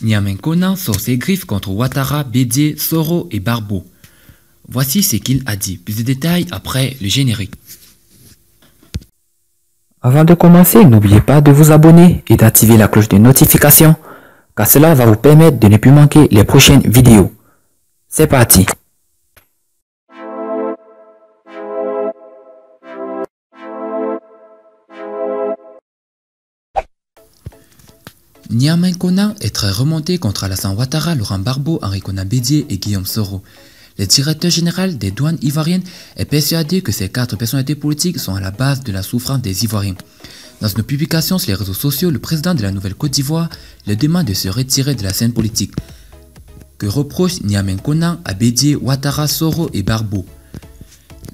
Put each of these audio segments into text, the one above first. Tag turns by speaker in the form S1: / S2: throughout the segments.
S1: Niamey Konan sort ses griffes contre Ouattara, Bédié, Soro et Barbeau. Voici ce qu'il a dit. Plus de détails après le générique.
S2: Avant de commencer, n'oubliez pas de vous abonner et d'activer la cloche de notification, car cela va vous permettre de ne plus manquer les prochaines vidéos. C'est parti!
S1: Niamey Konan est très remonté contre Alassane Ouattara, Laurent Barbeau, Henri Konan Bédié et Guillaume Soro. Le directeur général des douanes ivoiriennes est persuadé que ces 4 personnalités politiques sont à la base de la souffrance des Ivoiriens. Dans une publication sur les réseaux sociaux, le président de la Nouvelle-Côte d'Ivoire le demande de se retirer de la scène politique. Que reproche Niamey Konan à Bédié, Ouattara, Soro et Barbeau?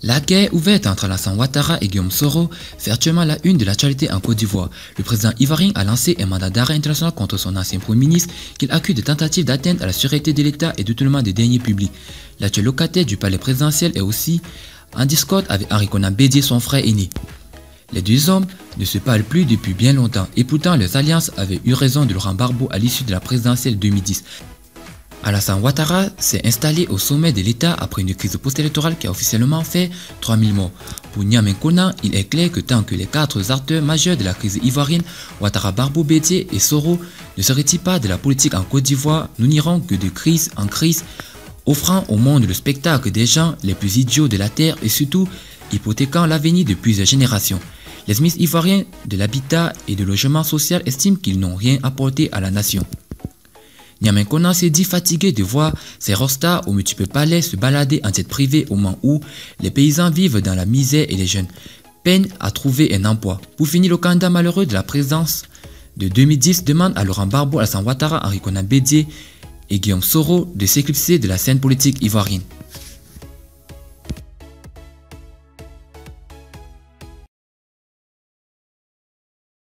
S1: La guerre ouverte entre Alassane Ouattara et Guillaume Soro fait actuellement la une de l'actualité en Côte d'Ivoire. Le président ivoirien a lancé un mandat d'arrêt international contre son ancien premier ministre qu'il accuse de tentative d'atteinte à la sûreté de l'État et de détournement des deniers publics. L'actuel locataire du palais présidentiel est aussi en discorde avec Henri Konan Bédié, son frère aîné. Les deux hommes ne se parlent plus depuis bien longtemps et pourtant leurs alliances avaient eu raison de Laurent Barbeau à l'issue de la présidentielle 2010. Alassane Ouattara s'est installé au sommet de l'État après une crise post-électorale qui a officiellement fait 3000 morts. Pour Niamey Konan, il est clair que tant que les 4 acteurs majeurs de la crise ivoirienne, Ouattara, Barbeau, Bédié et Soro, ne se retirent pas de la politique en Côte d'Ivoire, nous n'irons que de crise en crise, offrant au monde le spectacle des gens les plus idiots de la terre et surtout hypothéquant l'avenir de plusieurs générations. Les ministres ivoiriens de l'habitat et du logement social estiment qu'ils n'ont rien apporté à la nation. Niamey Konan s'est dit fatigué de voir ces rockstars aux multiples palais se balader en jet privé au moment où les paysans vivent dans la misère et les jeunes peinent à trouver un emploi. Pour finir, le candidat malheureux de la présidence de 2010 demande à Laurent Barbeau, Alassane Ouattara, Henri Konan Bédié et Guillaume Soro de s'éclipser de la scène politique ivoirienne.